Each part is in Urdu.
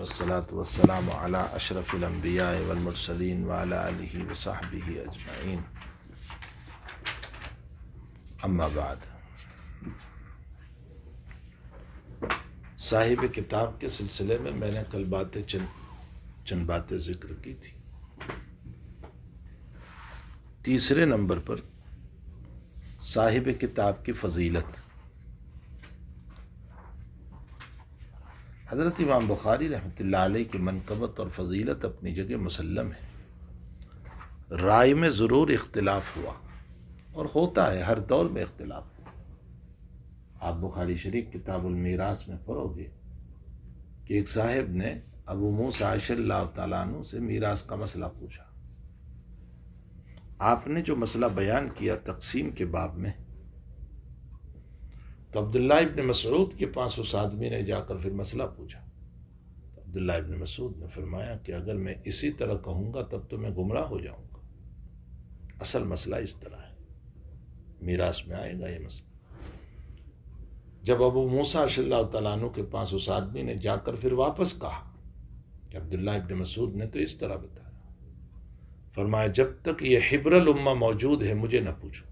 والصلاة والسلام على اشرف الانبیاء والمرسلین وعلى آلہ وصحبہ اجمعین، اما بعد۔ صاحب کتاب کے سلسلے میں نے کل چند باتیں ذکر کی تھی۔ تیسرے نمبر پر صاحب کتاب کی فضیلت۔ حضرت امام بخاری رحمۃ اللہ علیہ کی منقبت اور فضیلت اپنی جگہ مسلم ہے۔ رائے میں ضرور اختلاف ہوا اور ہوتا ہے، ہر دور میں اختلاف ہوا۔ آپ بخاری شریف کتاب المیراث میں پڑھو گے کہ ایک صاحب نے ابو موسیٰ رضی اللہ تعالیٰ عنہ سے میراث کا مسئلہ پوچھا۔ آپ نے جو مسئلہ بیان کیا تقسیم کے باب میں، تو عبداللہ ابن مسعود کے پاس اس آدمی نے جا کر پھر مسئلہ پوچھا۔ تو عبداللہ ابن مسعود نے فرمایا کہ اگر میں اسی طرح کہوں گا تب تو میں گمراہ ہو جاؤں گا۔ اصل مسئلہ اس طرح ہے، میراث میں آئے گا یہ مسئلہ۔ جب ابو موسیٰ رضی اللہ تعالیٰ عنہ کے پاس اس آدمی نے جا کر پھر واپس کہا کہ عبداللہ ابن مسعود نے تو اس طرح بتایا، فرمایا جب تک یہ حبر الامہ موجود ہے مجھے نہ پوچھو،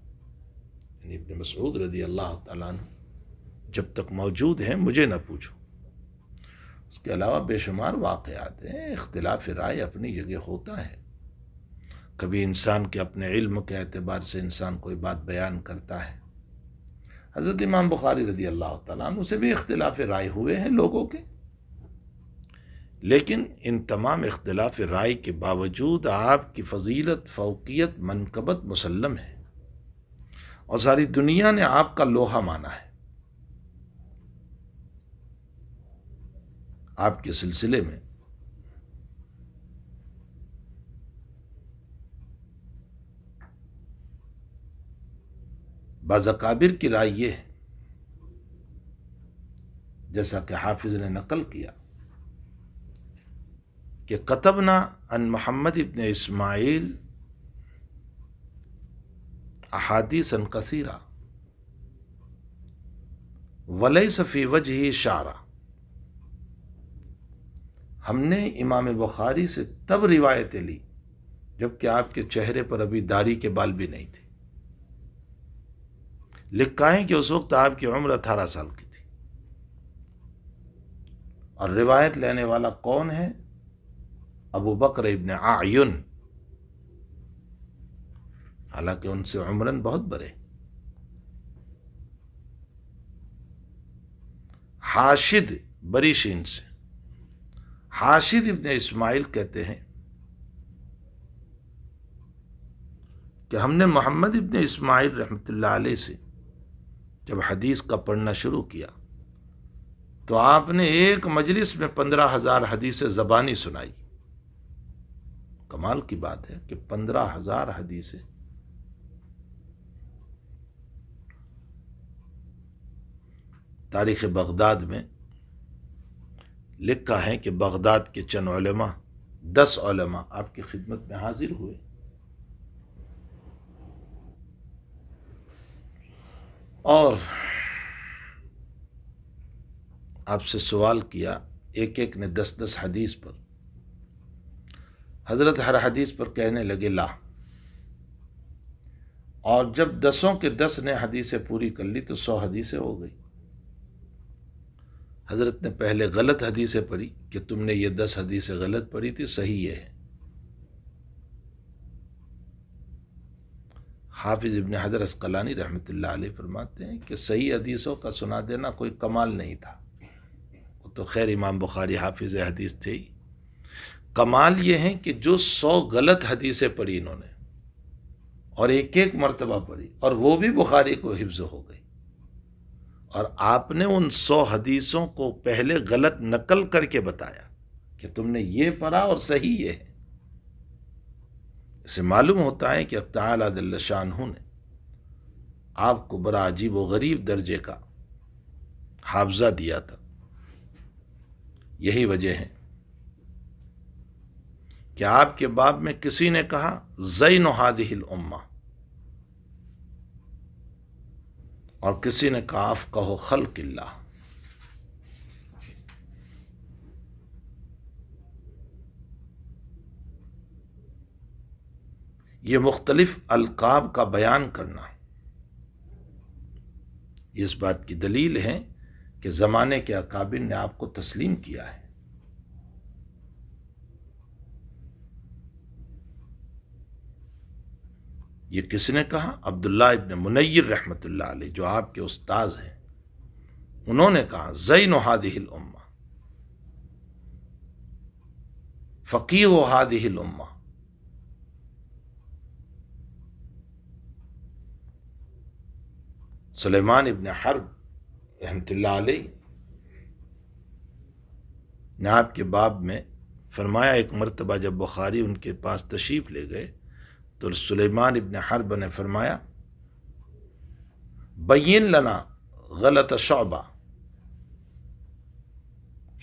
یعنی ابن مسعود رضی اللہ تعالیٰ عنہ جب تک موجود ہیں مجھے نہ پوچھو۔ اس کے علاوہ بے شمار واقعات ہیں، اختلاف رائے اپنی جگہ ہوتا ہے۔ کبھی انسان کے اپنے علم کے اعتبار سے انسان کوئی بات بیان کرتا ہے۔ حضرت امام بخاری رضی اللہ تعالیٰ عنہ سے بھی اختلاف رائے ہوئے ہیں لوگوں کے، لیکن ان تمام اختلاف رائے کے باوجود آپ کی فضیلت، فوقیت، منقبت مسلم ہے، اور ساری دنیا نے آپ کا لوہا مانا ہے۔ آپ کے سلسلے میں بعض اکابر کی رائے یہ ہے، جیسا کہ حافظ نے نقل کیا کہ کتبنا عن محمد ابن اسماعیل احادیث کثیرہ ولیس فی وجہہ شعرہ۔ ہم نے امام بخاری سے تب روایتیں لی جبکہ آپ کے چہرے پر ابھی داڑھی کے بال بھی نہیں تھے۔ لکھا ہے کہ اس وقت آپ کی عمر 18 سال کی تھی۔ اور روایت لینے والا کون ہے؟ ابو بکر ابن اعین، حالانکہ ان سے عمراً بہت بڑے۔ حاشد بری شین سے، حاشد ابن اسماعیل کہتے ہیں کہ ہم نے محمد ابن اسماعیل رحمۃ اللہ علیہ سے جب حدیث کا پڑھنا شروع کیا تو آپ نے ایک مجلس میں 15,000 حدیثیں زبانی سنائی۔ کمال کی بات ہے کہ 15,000 حدیثیں۔ تاریخ بغداد میں لکھا ہے کہ بغداد کے چند علماء، 10 علماء آپ کی خدمت میں حاضر ہوئے، اور آپ سے سوال کیا۔ ایک ایک نے 10 حدیث پر، حضرت ہر حدیث پر کہنے لگے لا، اور جب 10 کے 10 نے حدیثیں پوری کر لی تو 100 حدیثیں ہو گئی۔ حضرت نے پہلے غلط حدیثیں پڑھی کہ تم نے یہ 10 حدیثیں غلط پڑھی تھی، صحیح یہ ہے۔ حافظ ابن حجر عسقلانی رحمۃ اللہ علیہ فرماتے ہیں کہ صحیح حدیثوں کا سنا دینا کوئی کمال نہیں تھا، وہ تو خیر امام بخاری حافظ حدیث تھے ہی۔ کمال یہ ہے کہ جو 100 غلط حدیثیں پڑھی انہوں نے، اور ایک ایک مرتبہ پڑھی، اور وہ بھی بخاری کو حفظ ہو گئی، اور آپ نے ان 100 حدیثوں کو پہلے غلط نقل کر کے بتایا کہ تم نے یہ پڑھا اور صحیح یہ ہے۔ اسے معلوم ہوتا ہے کہ تعالیٰ جل شانہ نے آپ کو بڑا عجیب و غریب درجے کا حافظہ دیا تھا۔ یہی وجہ ہے کہ آپ کے باب میں کسی نے کہا زین ہذہ الامہ، اور کسی نے کہا افقہ خلق اللہ۔ یہ مختلف القاب کا بیان کرنا یہ اس بات کی دلیل ہے کہ زمانے کے اکابر نے آپ کو تسلیم کیا ہے۔ یہ کس نے کہا؟ عبداللہ ابن منیر رحمۃ اللہ علیہ، جو آپ کے استاذ ہیں، انہوں نے کہا زین هذه الامہ، فقیہ هذه الامہ۔ سلیمان ابن حرب رحمۃ اللہ علیہ نے آپ کے باب میں فرمایا، ایک مرتبہ جب بخاری ان کے پاس تشریف لے گئے تو سلیمان ابن حرب نے فرمایا بین لنا غلط شعبہ،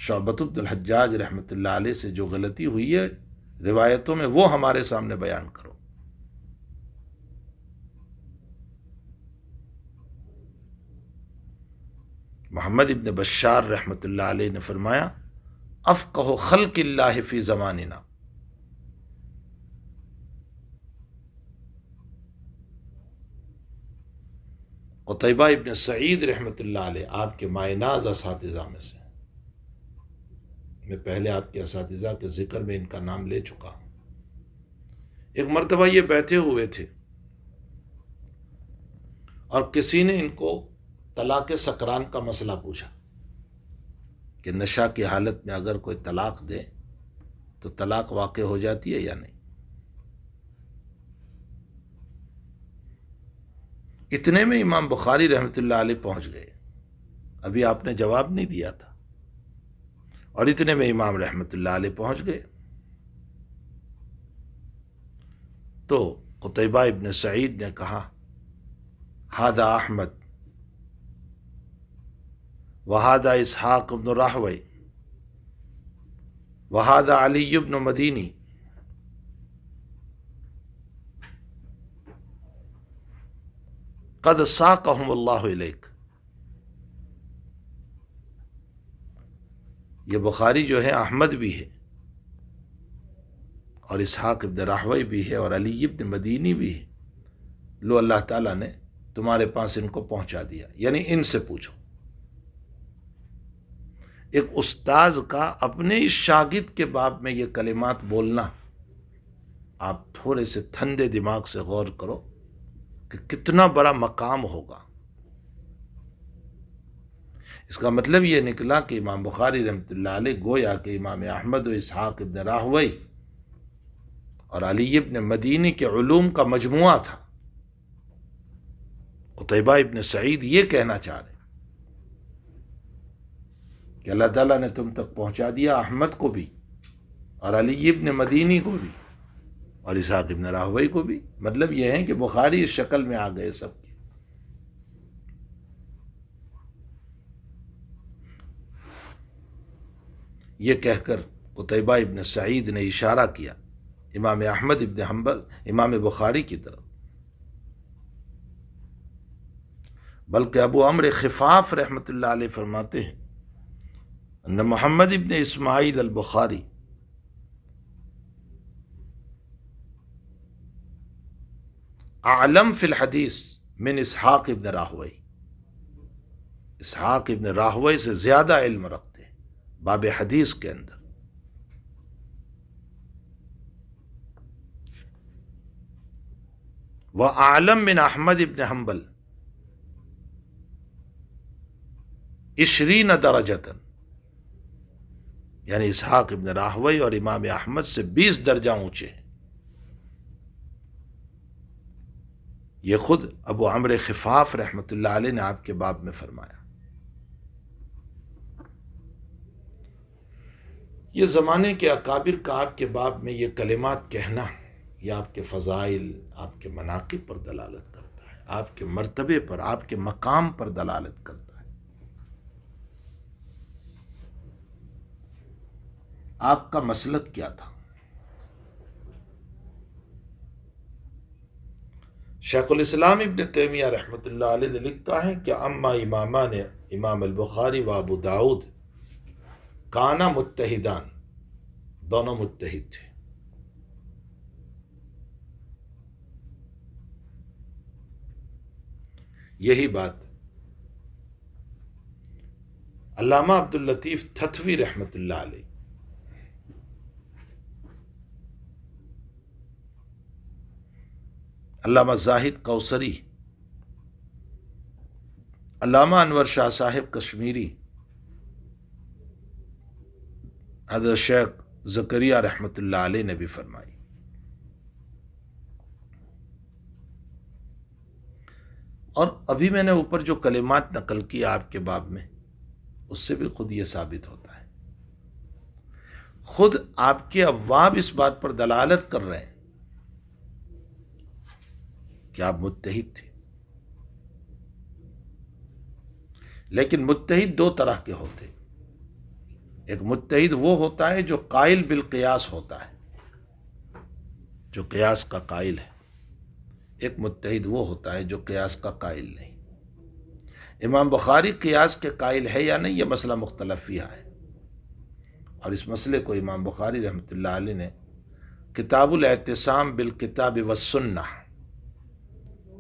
شعبۃ بن الحجاج رحمۃ اللہ علیہ سے جو غلطی ہوئی ہے روایتوں میں وہ ہمارے سامنے بیان کرو۔ محمد ابن بشار رحمۃ اللہ علیہ نے فرمایا افقہ خلق اللہ فی زماننا، قتیبہ ابن سعید رحمۃ اللہ علیہ آپ کے مائناز اساتذہ میں سے، میں پہلے آپ کے اساتذہ کے ذکر میں ان کا نام لے چکا ہوں۔ ایک مرتبہ یہ بیٹھے ہوئے تھے اور کسی نے ان کو طلاق سکران کا مسئلہ پوچھا کہ نشہ کی حالت میں اگر کوئی طلاق دے تو طلاق واقع ہو جاتی ہے یا نہیں۔ اتنے میں امام بخاری رحمۃ اللہ علیہ پہنچ گئے، ابھی آپ نے جواب نہیں دیا تھا، اور اتنے میں امام رحمۃ اللہ علیہ پہنچ گئے تو قتیبہ ابن سعید نے کہا ہذا احمد وہذا اسحاق بن راہوی وہذا علی بن مدینی، قد ساقہم اللہ الیک۔ یہ بخاری جو ہے احمد بھی ہے اور اسحاق ابن راہوی بھی ہے اور علی ابن مدینی بھی ہے، لو اللہ تعالیٰ نے تمہارے پاس ان کو پہنچا دیا، یعنی ان سے پوچھو۔ ایک استاذ کا اپنے اس شاگرد کے باب میں یہ کلمات بولنا، آپ تھوڑے سے ٹھنڈے دماغ سے غور کرو کہ کتنا بڑا مقام ہوگا۔ اس کا مطلب یہ نکلا کہ امام بخاری رحمۃ اللہ علیہ گویا کہ امام احمد و اسحاق ابن راہوی اور علی ابن مدینی کے علوم کا مجموعہ تھا۔ قتیبہ ابن سعید یہ کہنا چاہ رہے کہ اللہ تعالیٰ نے تم تک پہنچا دیا احمد کو بھی اور علی ابن مدینی کو بھی اور اسحاق ابن راہوی کو بھی۔ مطلب یہ ہے کہ بخاری اس شکل میں آ گئے سب کے۔ یہ کہہ کر قتیبہ ابن سعید نے اشارہ کیا امام احمد ابن حنبل امام بخاری کی طرف، بلکہ ابو عمرو خفاف رحمۃ اللہ علیہ فرماتے ہیں ان محمد ابن اسماعیل البخاری اعلم فی الحدیث من اسحاق ابن راہوی، اسحاق ابن راہوی سے زیادہ علم رکھتے ہیں باب حدیث کے اندر۔ وَأَعْلَمْ مِنْ احمد ابن حنبل 20 درجۃ، یعنی اسحاق ابن راہوی اور امام احمد سے 20 درجہ اونچے ہیں۔ یہ خود ابو عمرو خفاف رحمۃ اللہ علیہ نے آپ کے باب میں فرمایا۔ یہ زمانے کے اکابر کا آپ کے باب میں یہ کلمات کہنا، یہ آپ کے فضائل، آپ کے مناقب پر دلالت کرتا ہے، آپ کے مرتبے پر، آپ کے مقام پر دلالت کرتا ہے۔ آپ کا مسلک کیا تھا؟ شیخ الاسلام ابن تیمیہ رحمۃ اللہ علیہ نے لکھا ہے کہ اما امامان امام البخاری و ابو داؤد کانا متحدان، دونوں متحد تھے۔ یہی بات علامہ عبداللطیف تھتوی رحمۃ اللہ علیہ، علامہ زاہد کوثری، علامہ انور شاہ صاحب کشمیری، حضرت شیخ زکریا رحمۃ اللہ علیہ نے بھی فرمائی۔ اور ابھی میں نے اوپر جو کلمات نقل کی آپ کے باب میں، اس سے بھی خود یہ ثابت ہوتا ہے، خود آپ کے ابواب اس بات پر دلالت کر رہے ہیں کہ آپ متحد تھے۔ لیکن متحد دو طرح کے ہوتے ہیں، ایک متحد وہ ہوتا ہے جو قائل بالقیاس ہوتا ہے، جو قیاس کا قائل ہے، ایک متحد وہ ہوتا ہے جو قیاس کا قائل نہیں۔ امام بخاری قیاس کے قائل ہے یا نہیں، یہ مسئلہ مختلف فیہا ہے، اور اس مسئلے کو امام بخاری رحمۃ اللہ علیہ نے کتاب الاعتصام بالکتاب والسنہ،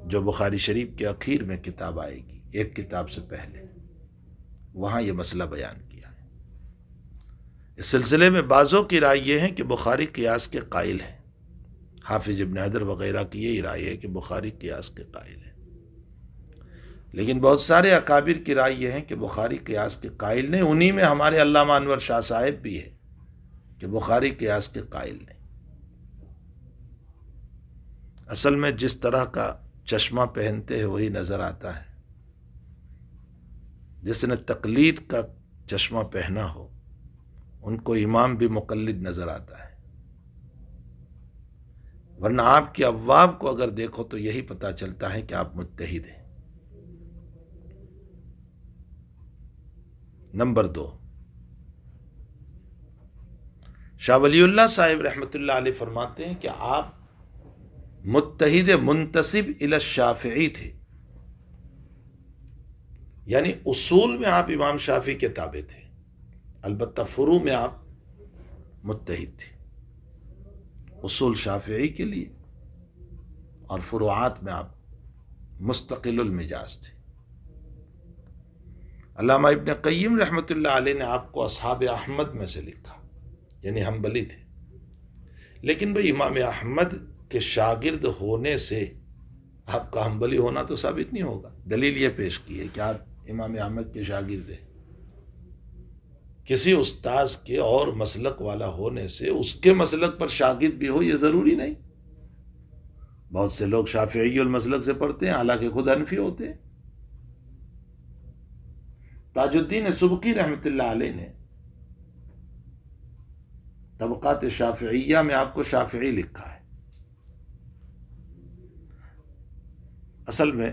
جو بخاری شریف کے اخیر میں کتاب آئے گی، ایک کتاب سے پہلے، وہاں یہ مسئلہ بیان کیا ہے۔ اس سلسلے میں بعضوں کی رائے یہ ہے کہ بخاری قیاس کے قائل ہے، حافظ ابن حجر وغیرہ کی یہی رائے ہے کہ بخاری قیاس کے قائل ہے، لیکن بہت سارے اکابر کی رائے یہ ہے کہ بخاری قیاس کے قائل نہیں۔ انہی میں ہمارے علامہ انور شاہ صاحب بھی ہے کہ بخاری قیاس کے قائل نہیں۔ اصل میں جس طرح کا چشمہ پہنتے ہیں وہی نظر آتا ہے، جس نے تقلید کا چشمہ پہنا ہو ان کو امام بھی مقلد نظر آتا ہے، ورنہ آپ کے ابواب کو اگر دیکھو تو یہی پتہ چلتا ہے کہ آپ متحد ہیں۔ نمبر 2، شاہ ولی اللہ صاحب رحمۃ اللہ علیہ فرماتے ہیں کہ آپ متحد منتسب الی الشافعی تھے، یعنی اصول میں آپ امام شافعی کے تابع تھے، البتہ فروع میں آپ متحد تھے، اصول شافعی کے لیے اور فروعات میں آپ مستقل المزاج تھے۔ علامہ ابن قیم رحمۃ اللہ علیہ نے آپ کو اصحاب احمد میں سے لکھا، یعنی حنبلی تھے، لیکن بھئی امام احمد کے شاگرد ہونے سے آپ کا حنبلی ہونا تو ثابت نہیں ہوگا۔ دلیل یہ پیش کی ہے کہ آپ امام احمد کے شاگرد ہیں، کسی استاذ کے اور مسلک والا ہونے سے اس کے مسلک پر شاگرد بھی ہو یہ ضروری نہیں۔ بہت سے لوگ شافعی المسلک سے پڑھتے ہیں حالانکہ خود حنفی ہوتے ہیں۔ تاج الدین سبکی رحمۃ اللہ علیہ نے طبقات شافعیہ میں آپ کو شافعی لکھا ہے۔ اصل میں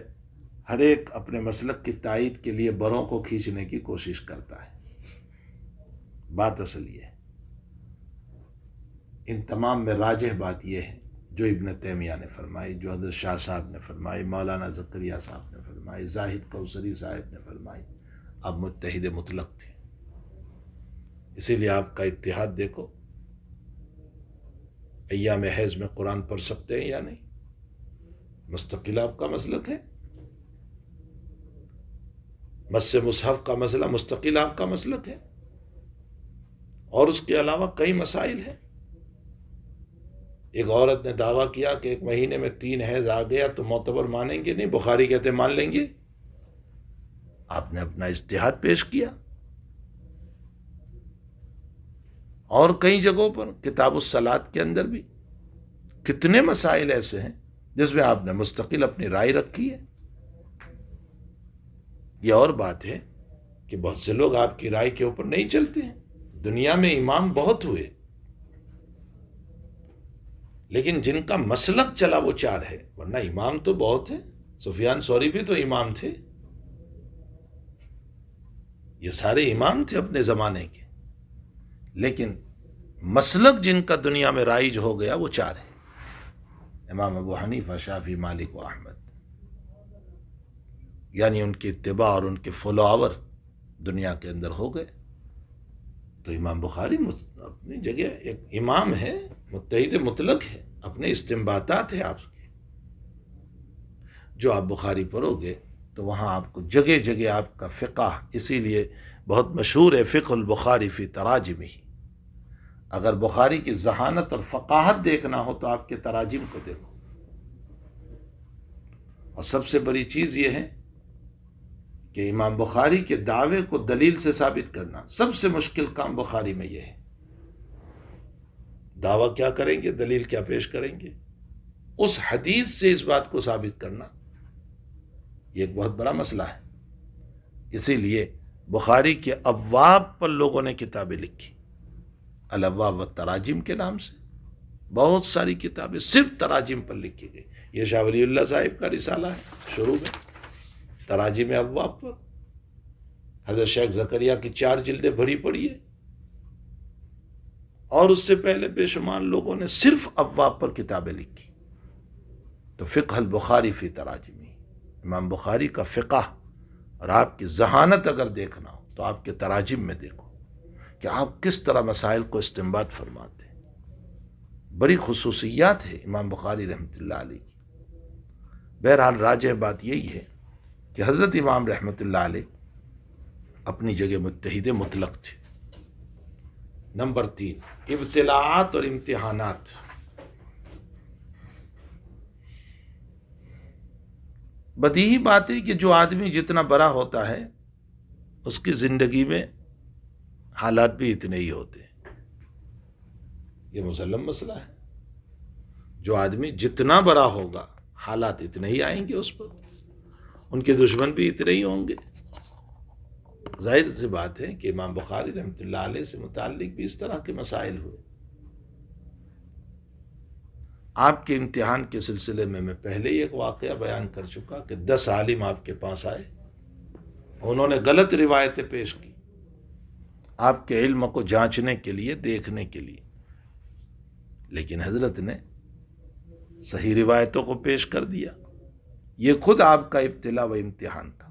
ہر ایک اپنے مسلک کی تائید کے لیے بروں کو کھینچنے کی کوشش کرتا ہے، بات اصل یہ ہے۔ ان تمام میں راجح بات یہ ہے جو ابن تیمیہ نے فرمائی، جو حضرت شاہ صاحب نے فرمائی، مولانا زکریا صاحب نے فرمائی، زاہد کوثری صاحب نے فرمائی، آپ متحد مطلق تھے۔ اسی لیے آپ کا اتحاد دیکھو، ایام حیض میں قرآن پڑھ سکتے ہیں یا نہیں، مستقل آپ کا مسلک ہے۔ مس مصحف کا مسئلہ مستقل آپ کا مسلک ہے، اور اس کے علاوہ کئی مسائل ہیں۔ ایک عورت نے دعویٰ کیا کہ 1 مہینے میں 3 حیض آ گیا تو معتبر مانیں گے؟ نہیں، بخاری کہتے مان لیں گے۔ آپ نے اپنا اجتہاد پیش کیا۔ اور کئی جگہوں پر کتاب الصلاۃ کے اندر بھی کتنے مسائل ایسے ہیں جس میں آپ نے مستقل اپنی رائے رکھی ہے۔ یہ اور بات ہے کہ بہت سے لوگ آپ کی رائے کے اوپر نہیں چلتے ہیں۔ دنیا میں امام بہت ہوئے، لیکن جن کا مسلک چلا وہ 4 ہے، ورنہ امام تو بہت ہیں۔ سفیان ثوری بھی تو امام تھے، یہ سارے امام تھے اپنے زمانے کے، لیکن مسلک جن کا دنیا میں رائج ہو گیا وہ 4 ہیں، امام ابو حنیفہ، شافعی، مالک و احمد، یعنی ان کی اتباع اور ان کے فالوور دنیا کے اندر ہو گئے۔ تو امام بخاری اپنی جگہ ایک امام ہے، متحد مطلق ہے، اپنے استنباطات ہیں آپ کے، جو آپ بخاری پڑھو گے تو وہاں آپ کو جگہ جگہ آپ کا فقہ، اسی لیے بہت مشہور ہے فقہ البخاری فی تراجمہ. اگر بخاری کی ذہانت اور فقاہت دیکھنا ہو تو آپ کے تراجم کو دیکھو. اور سب سے بڑی چیز یہ ہے کہ امام بخاری کے دعوے کو دلیل سے ثابت کرنا سب سے مشکل کام بخاری میں یہ ہے. دعویٰ کیا کریں گے، دلیل کیا پیش کریں گے، اس حدیث سے اس بات کو ثابت کرنا یہ ایک بہت بڑا مسئلہ ہے. اسی لیے بخاری کے ابواب پر لوگوں نے کتابیں لکھی، الابواب والتراجم کے نام سے بہت ساری کتابیں صرف تراجم پر لکھی گئی. یہ شاہ ولی اللہ صاحب کا رسالہ ہے شروع میں تراجم ابواب پر. حضرت شیخ زکریا کی 4 جلدیں بھری پڑی ہے، اور اس سے پہلے بے شمار لوگوں نے صرف ابواب پر کتابیں لکھی. تو فقہ البخاری فی تراجمی، امام بخاری کا فقہ اور آپ کی ذہانت اگر دیکھنا ہو تو آپ کے تراجم میں دیکھو کہ آپ کس طرح مسائل کو استنباط فرماتے ہیں. بڑی خصوصیات ہے امام بخاری رحمۃ اللہ علیہ کی. بہرحال راجح بات یہی ہے کہ حضرت امام رحمۃ اللہ علیہ اپنی جگہ مجتہد مطلق تھے. نمبر 3، ابتلاعات اور امتحانات. بدیہی بات ہے کہ جو آدمی جتنا بڑا ہوتا ہے اس کی زندگی میں حالات بھی اتنے ہی ہوتے ہیں. یہ مسلم مسئلہ ہے. جو آدمی جتنا بڑا ہوگا حالات اتنے ہی آئیں گے اس پر، ان کے دشمن بھی اتنے ہی ہوں گے. ظاہر سی بات ہے کہ امام بخاری رحمۃ اللہ علیہ سے متعلق بھی اس طرح کے مسائل ہوئے. آپ کے امتحان کے سلسلے میں پہلے ہی ایک واقعہ بیان کر چکا کہ 10 عالم آپ کے پاس آئے، انہوں نے غلط روایتیں پیش کی آپ کے علم کو جانچنے کے لیے، دیکھنے کے لیے، لیکن حضرت نے صحیح روایتوں کو پیش کر دیا. یہ خود آپ کا ابتلا و امتحان تھا.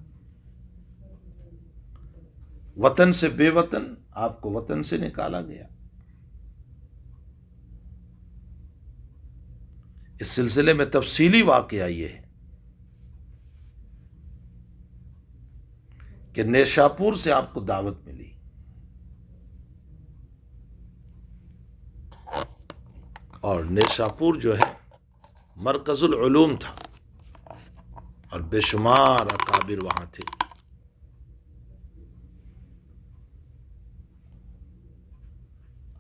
وطن سے بے وطن آپ کو وطن سے نکالا گیا. اس سلسلے میں تفصیلی واقعہ یہ ہے کہ نیشاپور سے آپ کو دعوت ملی، اور نیشاپور جو ہے مرکز العلوم تھا اور بے شمار اکابر وہاں تھے.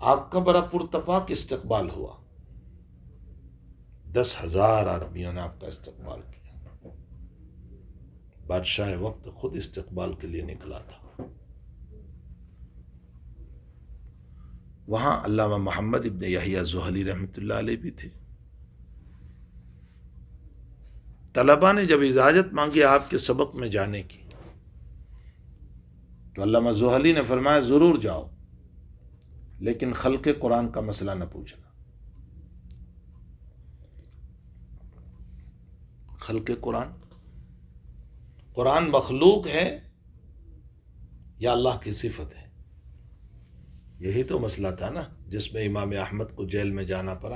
آپ کا بڑا پرتپاک استقبال ہوا. 10,000 آدمیوں نے آپ کا استقبال کیا. بادشاہ وقت خود استقبال کے لیے نکلا تھا. وہاں علامہ محمد ابن یحییٰ زحلی رحمۃ اللہ علیہ بھی تھے. طلباء نے جب اجازت مانگی آپ کے سبق میں جانے کی تو علامہ زحلی نے فرمایا ضرور جاؤ، لیکن خلق قرآن کا مسئلہ نہ پوچھنا. خلق قرآن مخلوق ہے یا اللہ کی صفت ہے؟ یہی تو مسئلہ تھا نا، جس میں امام احمد کو جیل میں جانا پڑا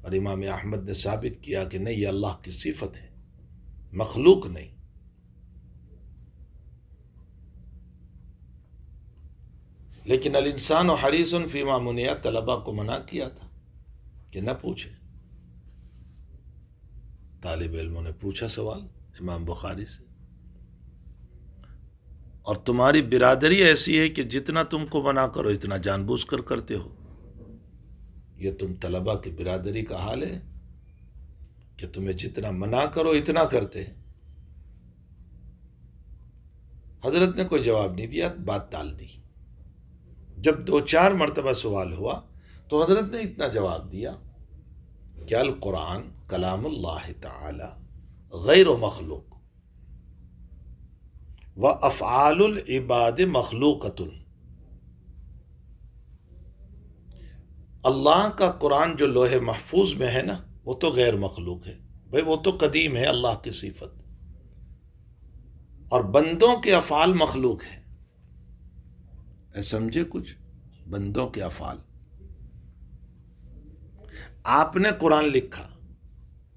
اور امام احمد نے ثابت کیا کہ نہیں، یہ اللہ کی صفت ہے، مخلوق نہیں. لیکن الانسان حریص فیما منع، طلباء کو منع کیا تھا کہ نہ پوچھے. طالب علموں نے پوچھا سوال امام بخاری سے، اور تمہاری برادری ایسی ہے کہ جتنا تم کو منع کرو اتنا جان بوجھ کر کرتے ہو. یہ تم طلباء کی برادری کا حال ہے کہ تمہیں جتنا منع کرو اتنا کرتے ہیں. حضرت نے کوئی جواب نہیں دیا، بات ٹال دی. جب 2-4 مرتبہ سوال ہوا تو حضرت نے اتنا جواب دیا کہ القرآن کلام اللہ تعالی غیر مخلوق و افعال العباد مخلوقۃ. اللہ کا قرآن جو لوح محفوظ میں ہے نا، وہ تو غیر مخلوق ہے بھائی، وہ تو قدیم ہے، اللہ کی صفت. اور بندوں کے افعال مخلوق ہیں. اے سمجھے کچھ؟ بندوں کے افعال. آپ نے قرآن لکھا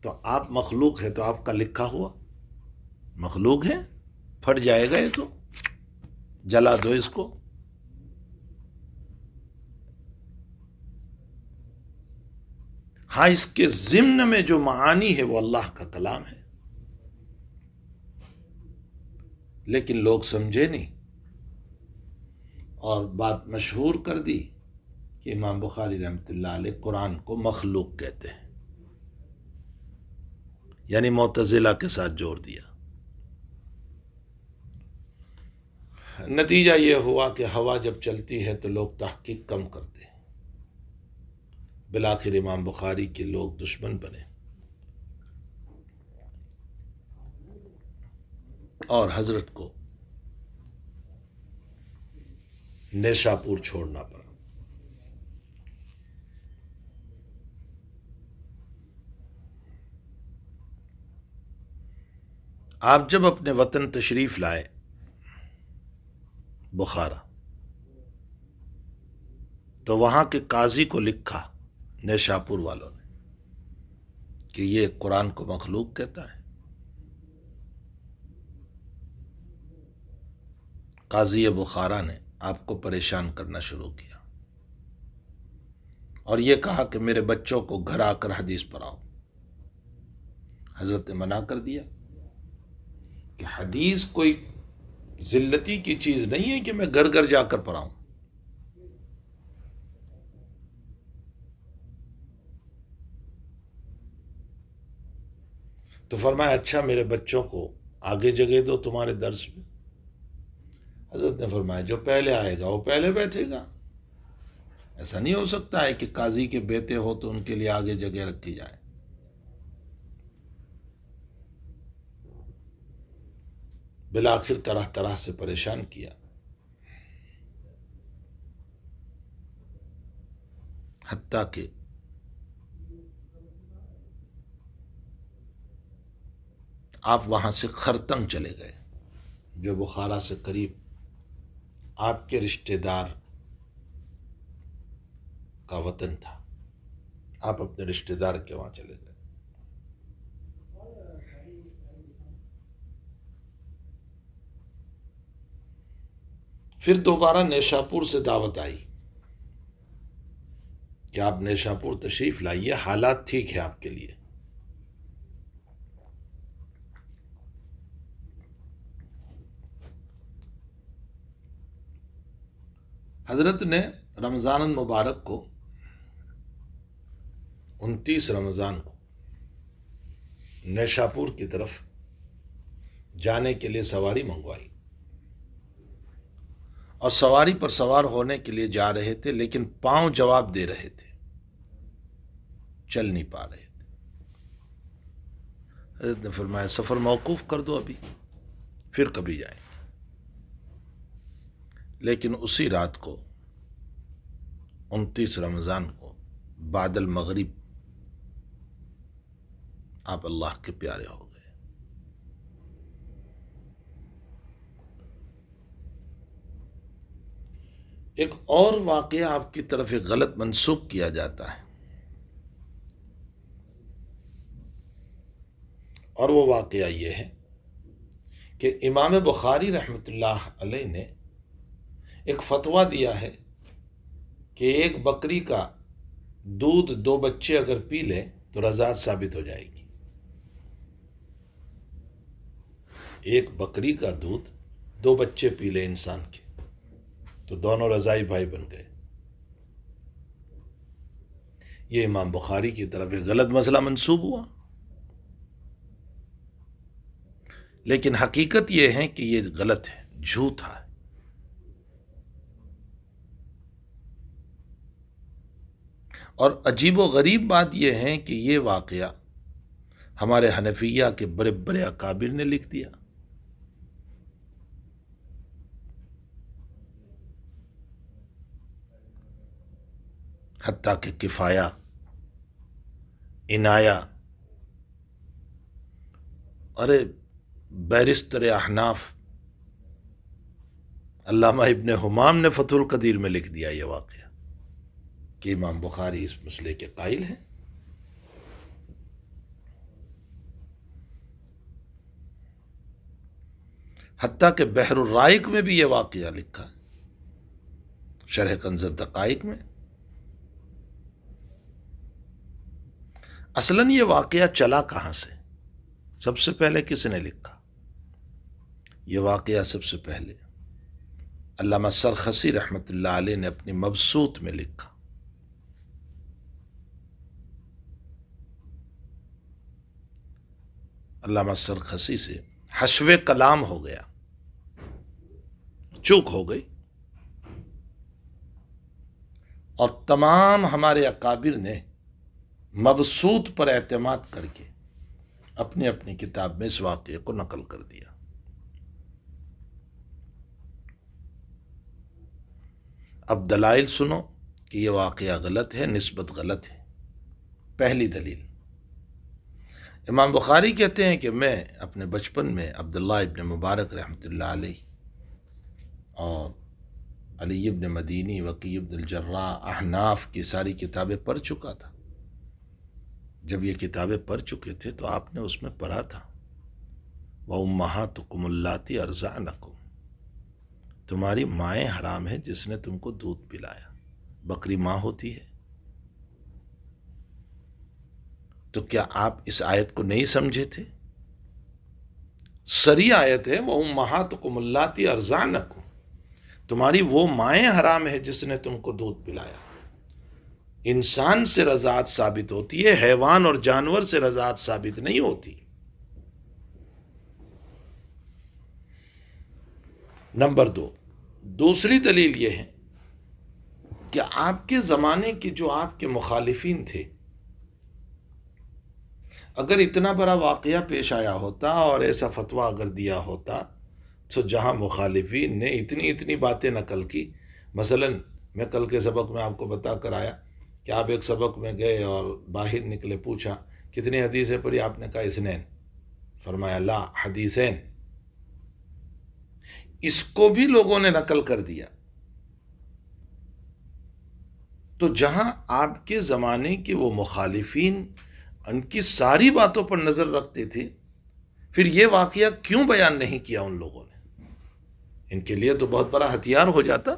تو آپ مخلوق ہے، تو آپ کا لکھا ہوا مخلوق ہے. پھٹ جائے گا یہ تو، جلا دو اس کو۔ ہاں اس کے ضمن میں جو معانی ہے وہ اللہ کا کلام ہے، لیکن لوگ سمجھے نہیں، اور بات مشہور کر دی کہ امام بخاری رحمۃ اللہ علیہ قرآن کو مخلوق کہتے ہیں، یعنی معتزلہ کے ساتھ جوڑ دیا۔ نتیجہ یہ ہوا کہ ہوا جب چلتی ہے تو لوگ تحقیق کم کرتے ہیں، بالآخر امام بخاری کے لوگ دشمن بنے اور حضرت کو نیشاپور چھوڑنا پڑا۔ آپ جب اپنے وطن تشریف لائے بخارا، تو وہاں کے قاضی کو لکھا نیشاپور والوں نے کہ یہ قرآن کو مخلوق کہتا ہے۔ قاضی بخارا نے آپ کو پریشان کرنا شروع کیا اور یہ کہا کہ میرے بچوں کو گھر آ کر حدیث پڑھاؤ۔ حضرت نے منع کر دیا کہ حدیث کوئی ذلتی کی چیز نہیں ہے کہ میں گھر گھر جا کر پڑھاؤں۔ تو فرمایا اچھا میرے بچوں کو آگے جگہ دو تمہارے درس میں۔ حضرت نے فرمایا جو پہلے آئے گا وہ پہلے بیٹھے گا، ایسا نہیں ہو سکتا ہے کہ قاضی کے بیٹے ہو تو ان کے لیے آگے جگہ رکھی جائے۔ بالآخر طرح طرح سے پریشان کیا، حتیٰ کہ آپ وہاں سے خرطنگ چلے گئے، جو بخارا سے قریب آپ کے رشتہ دار کا وطن تھا۔ آپ اپنے رشتہ دار کے وہاں چلے گئے۔ پھر دوبارہ نیشاپور سے دعوت آئی کہ آپ نیشاپور تشریف لائیے، حالات ٹھیک ہے آپ کے لیے۔ حضرت نے رمضان المبارک کو 29 رمضان کو نیشاپور کی طرف جانے کے لیے سواری منگوائی، اور سواری پر سوار ہونے کے لیے جا رہے تھے، لیکن پاؤں جواب دے رہے تھے، چل نہیں پا رہے تھے۔ حضرت نے فرمایا سفر موقوف کر دو ابھی، پھر کبھی جائیں۔ لیکن اسی رات کو 29 رمضان کو بعد المغرب آپ اللہ کے پیارے ہو گئے۔ ایک اور واقعہ آپ کی طرف ایک غلط منسوخ کیا جاتا ہے، اور وہ واقعہ یہ ہے کہ امام بخاری رحمۃ اللہ علیہ نے ایک فتویٰ دیا ہے کہ ایک بکری کا دودھ 2 بچے اگر پی لے تو رضاعت ثابت ہو جائے گی۔ ایک بکری کا دودھ 2 بچے پی لے انسان کے تو دونوں رضائی بھائی بن گئے۔ یہ امام بخاری کی طرف ایک غلط مسئلہ منسوب ہوا، لیکن حقیقت یہ ہے کہ یہ غلط ہے، جھوٹا ہے۔ اور عجیب و غریب بات یہ ہے کہ یہ واقعہ ہمارے حنفیہ کے بڑے بڑے اکابر نے لکھ دیا۔ حتیٰ کہ کفایہ، عنایہ، ارے بیرستر احناف علامہ ابن حمام نے فتح القدیر میں لکھ دیا یہ واقعہ کہ امام بخاری اس مسئلے کے قائل ہیں۔ حتیٰ کہ بحر الرائق میں بھی یہ واقعہ لکھا ہے، شرح کنز الدقائق میں۔ اصلاً یہ واقعہ چلا کہاں سے؟ سب سے پہلے کس نے لکھا یہ واقعہ؟ سب سے پہلے علامہ سرخسی رحمۃ اللہ علیہ نے اپنی مبسوط میں لکھا۔ علامہ سرخسی سے حشو کلام ہو گیا، چوک ہو گئی، اور تمام ہمارے اکابر نے مبسوط پر اعتماد کر کے اپنی اپنی کتاب میں اس واقعے کو نقل کر دیا۔ اب دلائل سنو کہ یہ واقعہ غلط ہے، نسبت غلط ہے۔ پہلی دلیل، امام بخاری کہتے ہیں کہ میں اپنے بچپن میں عبداللہ ابن مبارک رحمۃ اللہ علیہ اور علی ابن مدینی، وقی ابن الجراح، احناف کی ساری کتابیں پڑھ چکا تھا۔ جب یہ کتابیں پڑھ چکے تھے تو آپ نے اس میں پڑھا تھا وَأُمَّهَاتُكُمُ اللَّاتِي أَرْضَعْنَكُمْ، تمہاری مائیں حرام ہیں جس نے تم کو دودھ پلایا۔ بکری ماں ہوتی ہے؟ تو کیا آپ اس آیت کو نہیں سمجھے تھے؟ سری آیت ہے وَأُمَّهَاتُكُمُ اللَّاتِي أَرْضَعْنَكُمْ، تمہاری وہ مائیں حرام ہے جس نے تم کو دودھ پلایا۔ انسان سے رضاعت ثابت ہوتی ہے، حیوان اور جانور سے رضاعت ثابت نہیں ہوتی۔ نمبر دو، دوسری دلیل یہ ہے کہ آپ کے زمانے کے جو آپ کے مخالفین تھے، اگر اتنا بڑا واقعہ پیش آیا ہوتا اور ایسا فتویٰ اگر دیا ہوتا تو جہاں مخالفین نے اتنی باتیں نقل کی، مثلا میں کل کے سبق میں آپ کو بتا کر آیا کہ آپ ایک سبق میں گئے اور باہر نکلے، پوچھا کتنی حدیثیں پڑھی؟ آپ نے کہا اثنین، فرمایا لا حدیثین۔ اس کو بھی لوگوں نے نقل کر دیا۔ تو جہاں آپ کے زمانے کے وہ مخالفین ان کی ساری باتوں پر نظر رکھتے تھے، پھر یہ واقعہ کیوں بیان نہیں کیا ان لوگوں نے؟ ان کے لیے تو بہت بڑا ہتھیار ہو جاتا۔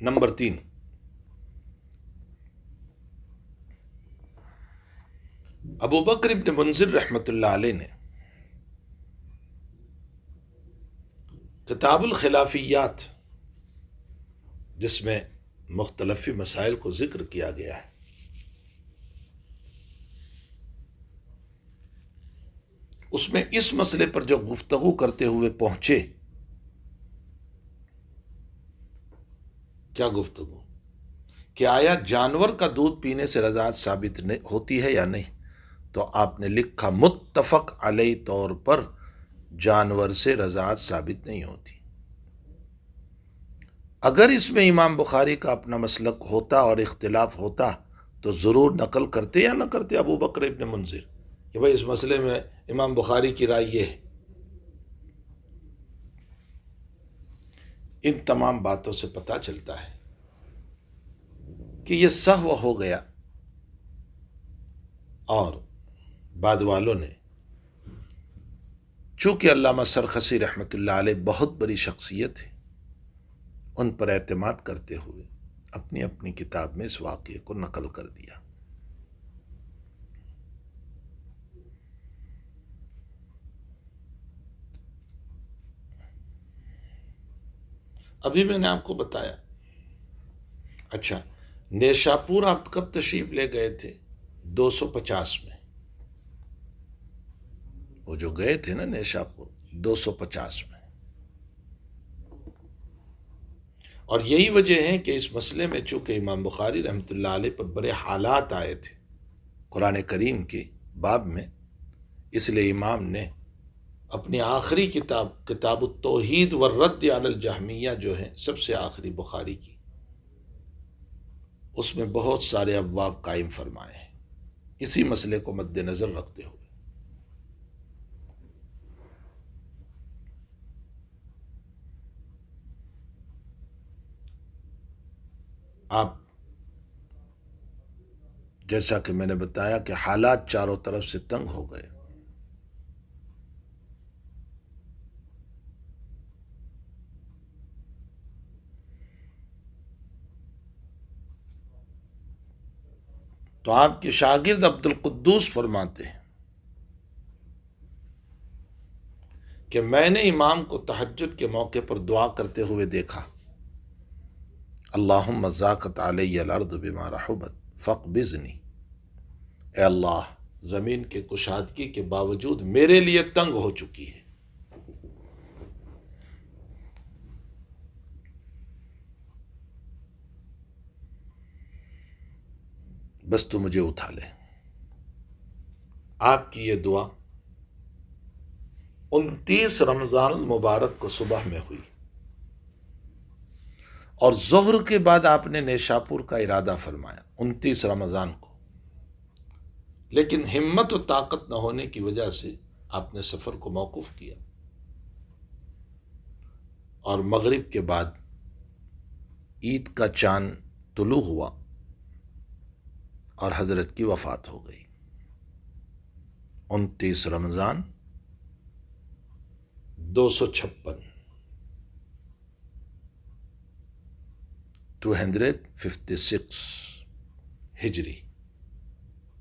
نمبر تین، ابو بکر ابن منذر رحمۃ اللہ علیہ نے کتاب الخلافیات، جس میں مختلف مسائل کو ذکر کیا گیا ہے، اس میں اس مسئلے پر جو گفتگو کرتے ہوئے پہنچے، کیا گفتگو؟ کہ آیا جانور کا دودھ پینے سے رضاعت ثابت ہوتی ہے یا نہیں؟ تو آپ نے لکھا متفق علیہ طور پر جانور سے رضاعت ثابت نہیں ہوتی۔ اگر اس میں امام بخاری کا اپنا مسلک ہوتا اور اختلاف ہوتا تو ضرور نقل کرتے یا نہ کرتے ابو بکر ابن منذر کہ بھائی اس مسئلے میں امام بخاری کی رائے یہ ہے۔ ان تمام باتوں سے پتہ چلتا ہے کہ یہ سہو ہو گیا، اور بعد والوں نے، چونکہ علامہ سرخسی رحمۃ اللہ علیہ بہت بڑی شخصیت ہے، ان پر اعتماد کرتے ہوئے اپنی اپنی کتاب میں اس واقعے کو نقل کر دیا۔ ابھی میں نے آپ کو بتایا۔ اچھا، نیشاپور آپ کب تشریف لے گئے تھے؟ 250 میں۔ وہ جو گئے تھے نا نیشاپور 250 میں، اور یہی وجہ ہے کہ اس مسئلے میں چونکہ امام بخاری رحمۃ اللہ علیہ پر بڑے حالات آئے تھے قرآن کریم کے باب میں، اس لیے امام نے اپنی آخری کتاب، کتاب التوحید والرد علی الجہمیہ جو ہے سب سے آخری بخاری کی، اس میں بہت سارے ابواب قائم فرمائے ہیں اسی مسئلے کو مد نظر رکھتے ہوئے۔ آپ جیسا کہ میں نے بتایا کہ حالات چاروں طرف سے تنگ ہو گئے، تو آپ کے شاگرد عبد القدوس فرماتے ہیں کہ میں نے امام کو تہجد کے موقع پر دعا کرتے ہوئے دیکھا، اللہم ضاقت علی الارض بما رحبت فاقبضنی، اے اللہ زمین کے کشادگی کے باوجود میرے لیے تنگ ہو چکی ہے، بس تو مجھے اٹھا لے۔ آپ کی یہ دعا 29 رمضان المبارک کو صبح میں ہوئی، اور ظہر کے بعد آپ نے نیشاپور کا ارادہ فرمایا 29 رمضان کو، لیکن ہمت و طاقت نہ ہونے کی وجہ سے آپ نے سفر کو موقوف کیا، اور مغرب کے بعد عید کا چاند طلوع ہوا اور حضرت کی وفات ہو گئی۔ 29 رمضان 256 ہجری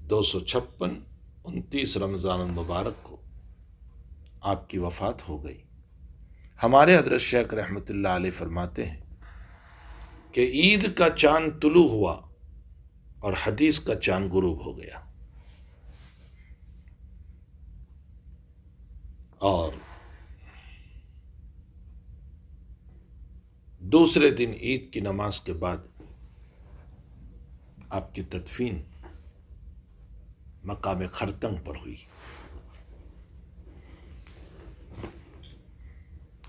256 29 رمضان المبارک کو آپ کی وفات ہو گئی۔ ہمارے حضرت شیخ رحمۃ اللہ علیہ فرماتے ہیں کہ عید کا چاند طلوع ہوا اور حدیث کا چاند غروب ہو گیا، اور دوسرے دن عید کی نماز کے بعد آپ کی تدفین مقام خرطنگ پر ہوئی۔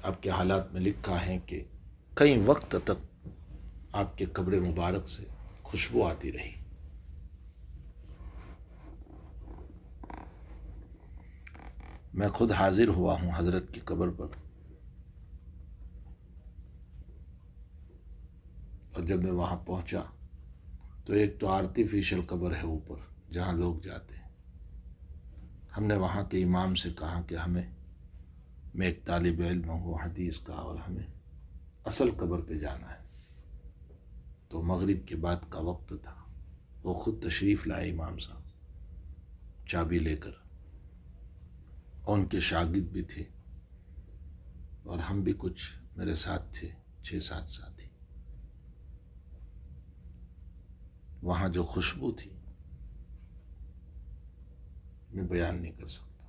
آپ کے حالات میں لکھا ہے کہ کئی وقت تک آپ کے قبر مبارک سے خوشبو آتی رہی۔ میں خود حاضر ہوا ہوں حضرت کی قبر پر، اور جب میں وہاں پہنچا تو ایک تو آرٹیفیشل قبر ہے اوپر جہاں لوگ جاتے ہیں، ہم نے وہاں کے امام سے کہا کہ میں ایک طالب علم ہوں حدیث کا، اور ہمیں اصل قبر پہ جانا ہے۔ تو مغرب کے بعد کا وقت تھا، وہ خود تشریف لائے امام صاحب چابی لے کر، ان کے شاگرد بھی تھے اور ہم بھی کچھ میرے ساتھ تھے، 6-7 ساتھی۔ وہاں جو خوشبو تھی میں بیان نہیں کر سکتا۔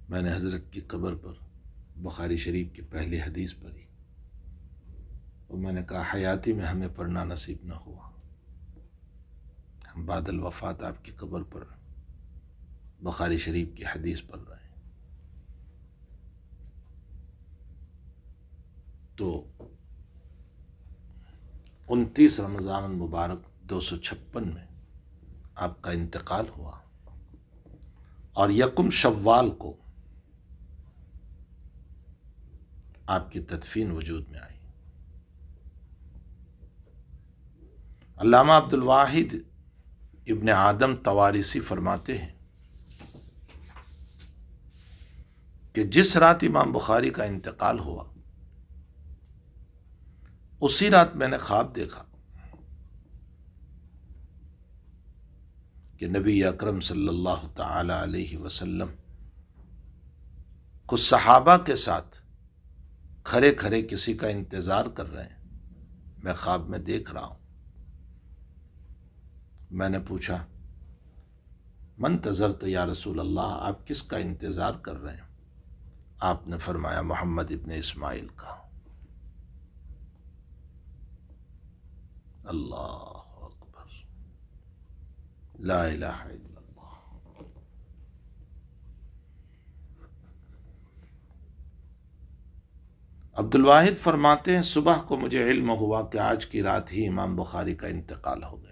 میں نے حضرت کی قبر پر بخاری شریف کی پہلی حدیث پڑھی، اور میں نے کہا حیاتی میں ہمیں پڑھنا نصیب نہ ہوا، ہم بعد الوفات آپ کی قبر پر بخاری شریف کی حدیث پڑھ رہے ہیں۔ تو 29 رمضان المبارک 256 میں آپ کا انتقال ہوا، اور 1 شوال کو آپ کی تدفین وجود میں آئی۔ علامہ عبد الواحد ابن آدم طوارسی فرماتے ہیں کہ جس رات امام بخاری کا انتقال ہوا اسی رات میں نے خواب دیکھا کہ نبی اکرم صلی اللہ تعالی علیہ وسلم کچھ صحابہ کے ساتھ کھڑے کھڑے کسی کا انتظار کر رہے ہیں، میں خواب میں دیکھ رہا ہوں۔ میں نے پوچھا من تظرت یا رسول اللہ، آپ کس کا انتظار کر رہے ہیں؟ آپ نے فرمایا محمد ابن اسماعیل کا۔ اللہ اکبر، لا الہ الا اللہ۔ عبد الواحد فرماتے ہیں صبح کو مجھے علم ہوا کہ آج کی رات ہی امام بخاری کا انتقال ہو گیا۔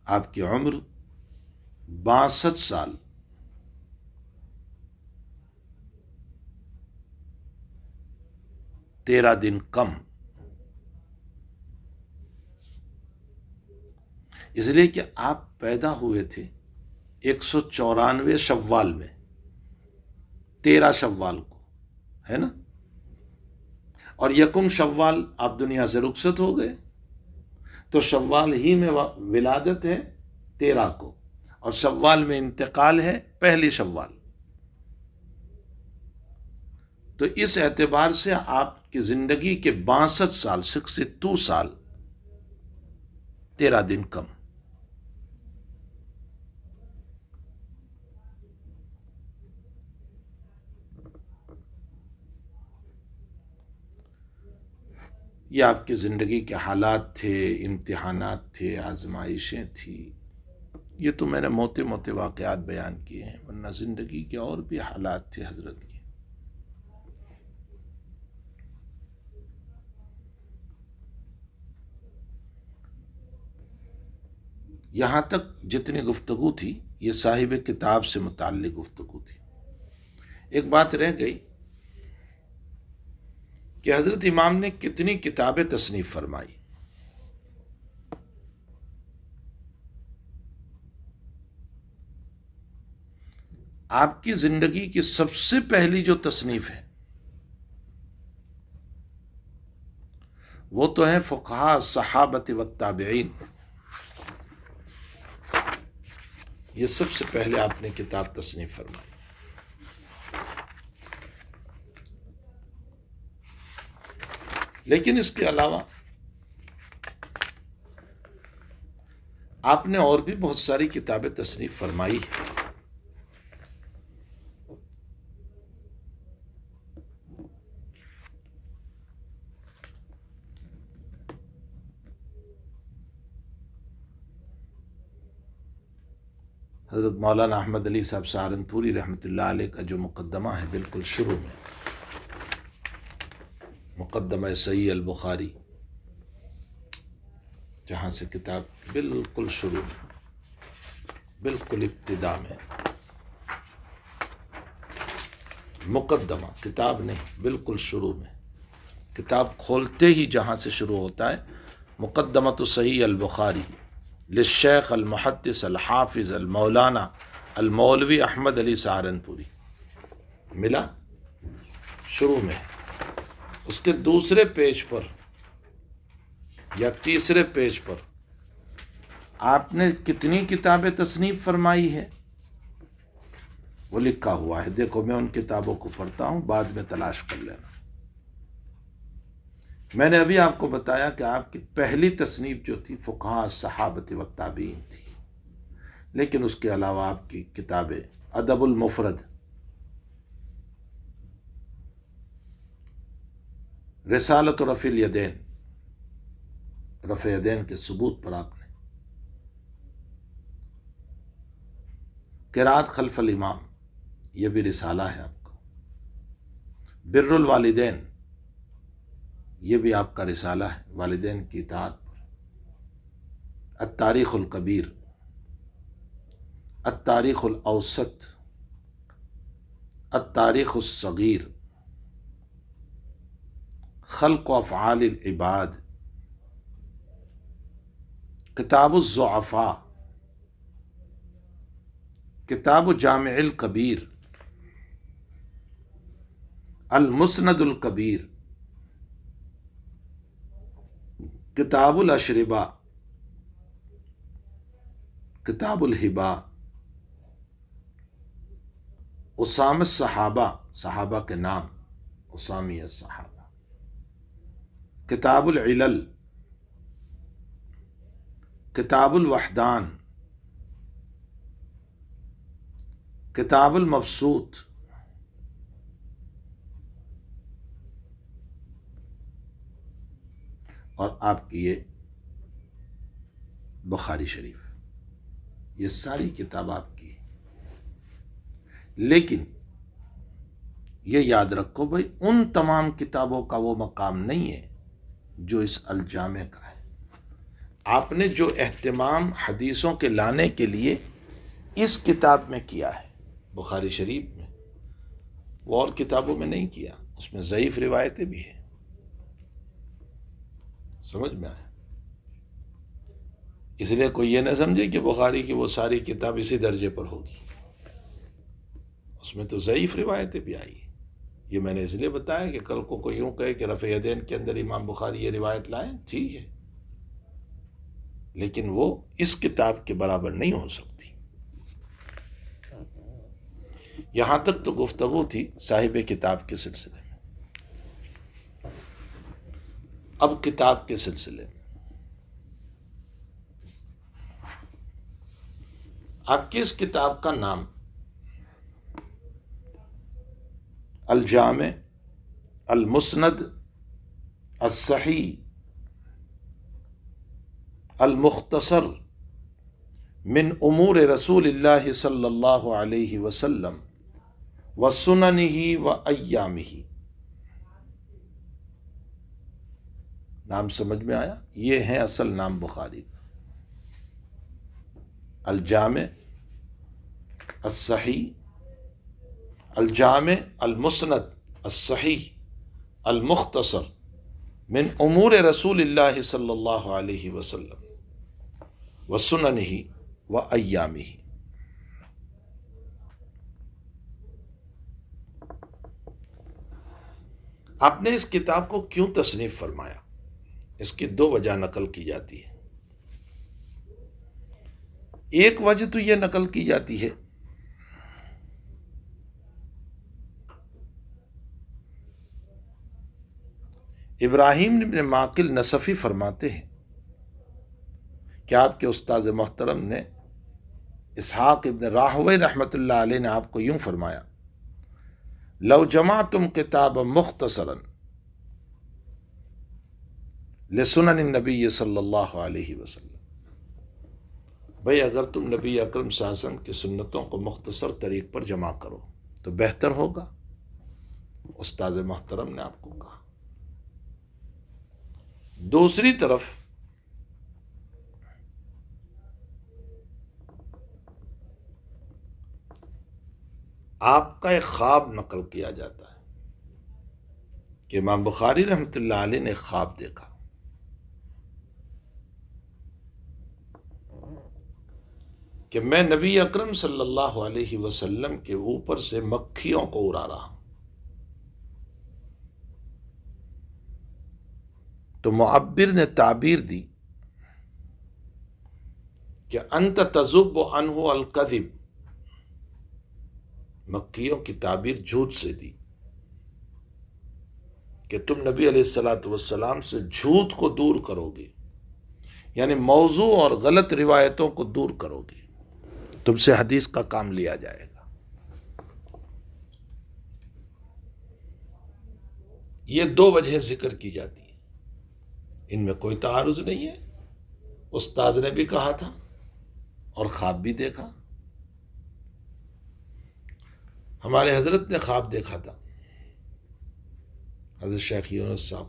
آپ کی عمر 62 سال۔ 13 دن کم، اس لیے کہ آپ پیدا ہوئے تھے 194 شوال میں، 13 شوال کو، ہے نا، اور یکم شوال آپ دنیا سے رخصت ہو گئے، تو شوال ہی میں ولادت ہے 13 کو، اور شوال میں انتقال ہے پہلی شوال۔ تو اس اعتبار سے آپ کی زندگی کے 62 سال، 62 سال، 13 دن کم۔ یہ آپ کی زندگی کے حالات تھے، امتحانات تھے، آزمائشیں تھیں۔ یہ تو میں نے موٹے موٹے واقعات بیان کیے ہیں، ورنہ زندگی کے اور بھی حالات تھے حضرت کے۔ یہاں تک جتنی گفتگو تھی یہ صاحب کتاب سے متعلق گفتگو تھی۔ ایک بات رہ گئی کہ حضرت امام نے کتنی کتابیں تصنیف فرمائی۔ آپ کی زندگی کی سب سے پہلی جو تصنیف ہے وہ تو ہے فقہاء صحابۃ والتابعین۔ یہ سب سے پہلے آپ نے کتاب تصنیف فرمائی۔ لیکن اس کے علاوہ آپ نے اور بھی بہت ساری کتابیں تصنیف فرمائی ہیں۔ حضرت مولانا احمد علی صاحب سہارنپوری رحمۃ اللہ علیہ کا جو مقدمہ ہے بالکل شروع میں، مقدمہ صحیح البخاری، جہاں سے کتاب بالکل شروع میں، بالکل ابتدا میں، مقدمہ، کتاب نہیں، بالکل شروع میں، کتاب کھولتے ہی جہاں سے شروع ہوتا ہے مقدمۃ صحیح البخاری للشیخ المحدث الحافظ المولانا المولوی احمد علی سہارنپوری، ملا شروع میں۔ اس کے دوسرے پیج پر یا تیسرے پیج پر آپ نے کتنی کتابیں تصنیف فرمائی ہے وہ لکھا ہوا ہے، دیکھو میں ان کتابوں کو پڑھتا ہوں، بعد میں تلاش کر لینا۔ میں نے ابھی آپ کو بتایا کہ آپ کی پہلی تصنیف جو تھی فقہاء صحابۃ والتابعین تھی، لیکن اس کے علاوہ آپ کی کتابیں ادب المفرد، رسالۃ رفع الیدین، رفع یدین کے ثبوت پر آپ نے، قرات خلف الامام، یہ بھی رسالہ ہے آپ کا، بر الوالدین، یہ بھی آپ کا رسالہ ہے والدین کی اطاعت پر، التاریخ الکبیر، التاریخ الاوسط، التاریخ الصغیر، خلق و افعال العباد، کتاب الضعفاء، کتاب جامع الکبیر، المسند الکبیر، کتاب الاشربہ، کتاب الہبا، اسام الصحابہ، صحابہ کے نام، اسامی الصحابہ، کتاب العلل، کتاب الوحدان، کتاب المبسوط، اور آپ کی یہ بخاری شریف، یہ ساری کتاب آپ کی۔ لیکن یہ یاد رکھو بھائی، ان تمام کتابوں کا وہ مقام نہیں ہے جو اس الجامع کا ہے۔ آپ نے جو اہتمام حدیثوں کے لانے کے لیے اس کتاب میں کیا ہے بخاری شریف میں، وہ اور کتابوں میں نہیں کیا۔ اس میں ضعیف روایتیں بھی ہیں، سمجھ میں آیا؟ اس لیے کوئی یہ نہ سمجھے کہ بخاری کی وہ ساری کتاب اسی درجے پر ہوگی، اس میں تو ضعیف روایتیں بھی آئی ہیں۔ یہ میں نے اس لیے بتایا کہ کل کو کوئی یوں کہے کہ رفع یدین کے اندر امام بخاری یہ روایت لائیں، ٹھیک ہے، لیکن وہ اس کتاب کے برابر نہیں ہو سکتی۔ یہاں تک تو گفتگو تھی صاحب کتاب کے سلسلے میں۔ اب کتاب کے سلسلے میں آپ کی اس کتاب کا نام الجامع المسند الصحیح المختصر من امور رسول اللہ صلی اللہ علیہ وسلم وسننہ وایامہ، نام سمجھ میں آیا؟ یہ ہے اصل نام بخاری کا، الجامع الصحیح، الجامع المسند الصحیح المختصر من امور رسول اللہ صلی اللہ علیہ وسلم وسننہ وایامہ۔ آپ نے اس کتاب کو کیوں تصنیف فرمایا؟ اس کی دو وجہ نقل کی جاتی ہے۔ ایک وجہ تو یہ نقل کی جاتی ہے ابراہیم بن معقل نصفی فرماتے ہیں کہ آپ کے استاذ محترم نے اسحاق ابن راہوی رحمۃ اللہ علیہ نے آپ کو یوں فرمایا، لو جمعتم کتابا مختصرا لسنن النبی صلی اللہ علیہ وسلم، بھئی اگر تم نبی اکرم صلی اللہ علیہ وسلم کی سنتوں کو مختصر طریق پر جمع کرو تو بہتر ہوگا۔ استاذ محترم نے آپ کو کہا۔ دوسری طرف آپ کا ایک خواب نقل کیا جاتا ہے کہ امام بخاری رحمۃ اللہ علیہ نے خواب دیکھا کہ میں نبی اکرم صلی اللہ علیہ وسلم کے اوپر سے مکھیوں کو اڑا رہا ہوں۔ تو معبر نے تعبیر دی کہ انت تذب عنہ الکذب، مکھیوں کی تعبیر جھوٹ سے دی کہ تم نبی علیہ الصلوۃ والسلام سے جھوٹ کو دور کرو گے، یعنی موضوع اور غلط روایتوں کو دور کرو گے، تم سے حدیث کا کام لیا جائے گا۔ یہ دو وجہ ذکر کی جاتی ہیں، ان میں کوئی تعارض نہیں ہے۔ استاذ نے بھی کہا تھا اور خواب بھی دیکھا۔ ہمارے حضرت نے خواب دیکھا تھا، حضرت شیخ یونس صاحب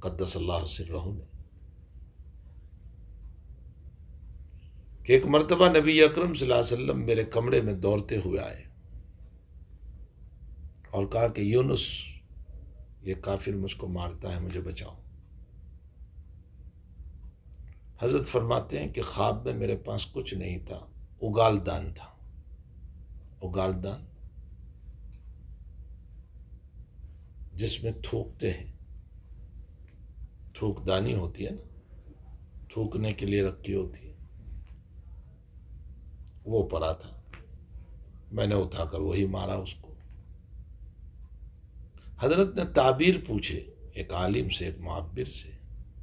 قدس اللہ سرہ نے، کہ ایک مرتبہ نبی اکرم صلی اللہ علیہ وسلم میرے کمرے میں دوڑتے ہوئے آئے اور کہا کہ یونس، یہ کافر مجھ کو مارتا ہے، مجھے بچاؤ۔ حضرت فرماتے ہیں کہ خواب میں میرے پاس کچھ نہیں تھا، اگال دان تھا۔ اگال دان جس میں تھوکتے ہیں، تھوک دانی ہوتی ہے نا، تھوکنے کے لیے رکھی ہوتی ہے، وہ پڑا تھا، میں نے اٹھا کر وہی مارا اس کو۔ حضرت نے تعبیر پوچھے ایک عالم سے، ایک معبر سے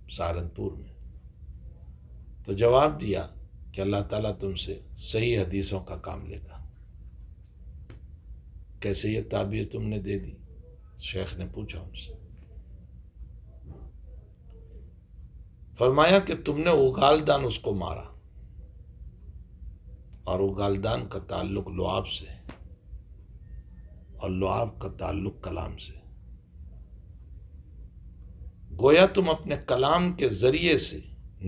سہارنپور میں، تو جواب دیا کہ اللہ تعالیٰ تم سے صحیح حدیثوں کا کام لے گا۔ کیسے یہ تعبیر تم نے دے دی؟ شیخ نے پوچھا ان سے، فرمایا کہ تم نے اگال دان اس کو مارا، اور اگال دان کا تعلق لعاب سے ہے اور لعاب کا تعلق کلام سے۔ گویا تم اپنے کلام کے ذریعے سے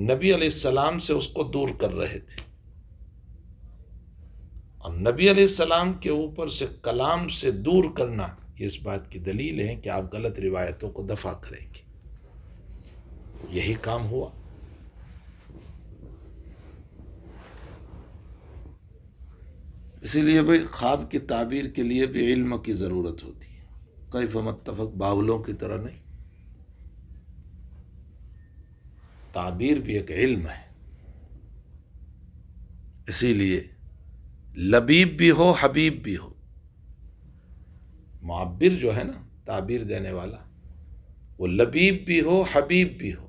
نبی علیہ السلام سے اس کو دور کر رہے تھے، اور نبی علیہ السلام کے اوپر سے کلام سے دور کرنا یہ اس بات کی دلیل ہے کہ آپ غلط روایتوں کو دفع کریں گے۔ یہی کام ہوا۔ اسی لیے بھائی خواب کی تعبیر کے لیے بھی علم کی ضرورت ہوتی ہے، کیف متفق باولوں کی طرح نہیں، تعبیر بھی ایک علم ہے۔ اسی لیے لبیب بھی ہو حبیب بھی ہو، معبر جو ہے نا تعبیر دینے والا، وہ لبیب بھی ہو حبیب بھی ہو۔